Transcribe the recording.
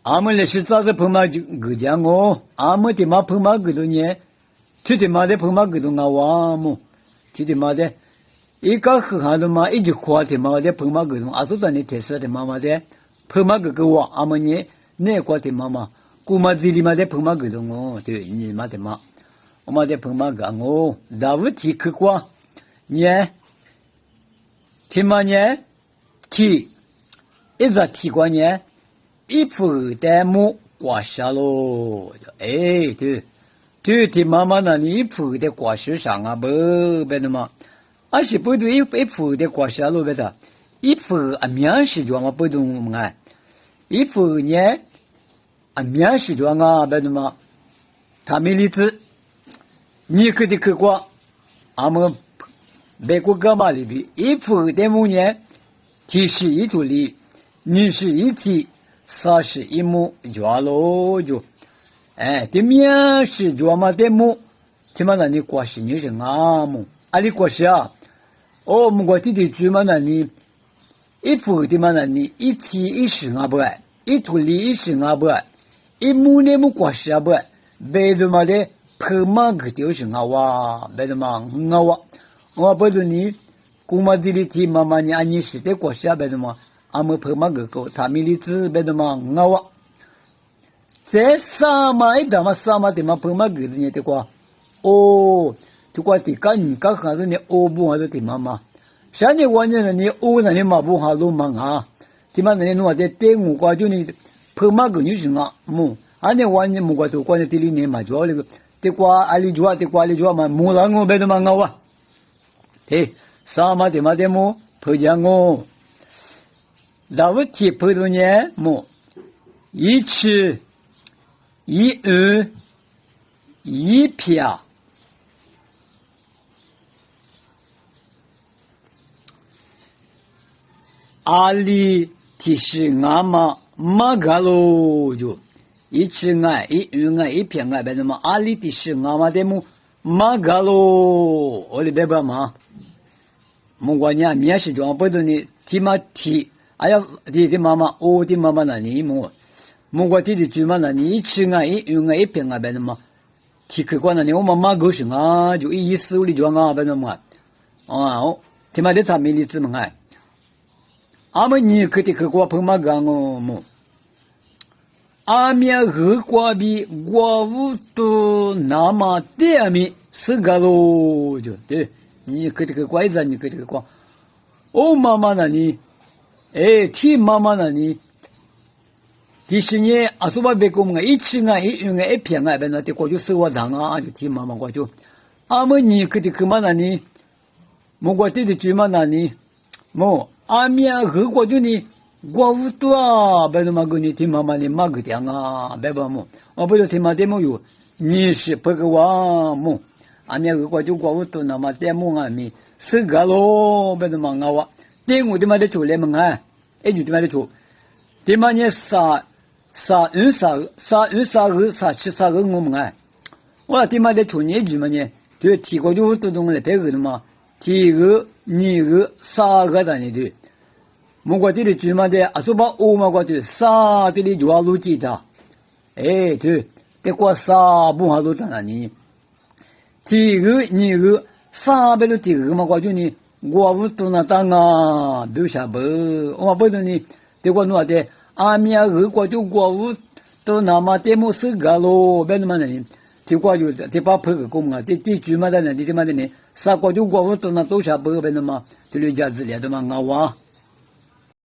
阿们来是咋子碰嘛就个讲哦，阿们的嘛碰嘛个多呢，去的嘛的碰嘛个多啊哇么，去的嘛的，一个很好的嘛，一句话的嘛的碰嘛个多，阿说咱的特色的妈妈的碰嘛个哇，阿们呢那个的妈妈，姑妈这里嘛的碰嘛个多哦，对，你嘛的嘛，我嘛的碰嘛个哦，咋不提去过呢？听嘛呢？提，一直提过呢。一铺的木挂下喽，哎，对，的妈妈那里一铺的挂树上啊，不别的嘛，而是不对一铺的挂下喽，别的，一铺啊面试状嘛不懂啊，一铺呢啊面试状啊，别的嘛，他没例子，你可得去过，俺们美国干嘛里边一铺的木呢，提示一处理，你是一提。啥是一亩抓喽就，哎，对面是抓嘛的亩，他妈那里挂是你是阿么？阿里挂是啊？哦，我们弟弟住嘛那里，一铺的嘛那里一提一十阿不，一土里一十阿不，一亩那亩挂是阿不，别的嘛的破嘛个就是阿哇，别的嘛阿哇，我不是你，姑妈这里提妈妈你按你是的挂是啊，别的嘛。阿么婆妈个个，他们的子别的嘛我，这啥嘛一打嘛啥嘛的嘛婆妈个的呢的话，哦，就话的干你干啥子呢？哦不好的的妈妈，现在我呢你哦那你嘛不好路嘛啊，的嘛那你弄的对我话就你婆妈个你是啊么？俺那我呢么个都关在地里呢嘛，主要那个的话阿里主啊的话里主啊嘛，木兰我别的嘛我，嘿，啥嘛的嘛的么婆家我。那我提普通年么？一吃一二一撇，阿里提示俺嘛马嘎喽就一吃俺一二俺一撇俺别的嘛阿里提示俺嘛的么马嘎喽，我的别把嘛，么过年面试装不是你提嘛提。哎呀，的妈妈，我的妈妈那里么？我的舅妈那里一吃啊，一用啊，一片啊，别的嘛。提客观那里我妈妈高兴啊，就一手里装啊，别的嘛。哦，他妈的他没例子嘛哎。阿们你可的客观碰嘛干哦么？阿面二瓜比瓜五都那么点米是个喽就对，你可这个怪子，你可这个瓜。我妈妈那里。哎，听妈妈那里，第十年阿说把别个么一吃啊，一用啊，一片啊，别那的过就生活上啊，就听妈妈我就，阿么你可的去嘛那里，么我弟弟住嘛那里，么阿面和过就你，我无多啊，别的嘛个你听妈妈的妈个讲啊，别把么，我不就听妈的么有，你是不个哇么，阿面和过就我无多那么点么阿面，是个咯，别的嘛我。对我的妈的做来嘛啊，哎就的妈的做，对嘛呢三二三七三个我们啊，我对嘛的做呢就嘛呢，就提过就多种来配合的嘛，提个二个三个在呢的，我过这里做嘛的，啊说把我嘛过的三这里就要录记的，哎对，得过三不好录在那里，提个二个三百多提个嘛过就呢。我无多那当啊，留下不，我不是你，对我弄的，阿米亚二过就我无多那么点么事个咯，别那么人，对我就对把拍个工啊，对句嘛的人，对嘛的人，啥过就我无多那都下不别那么，对人家子来的嘛，我哇。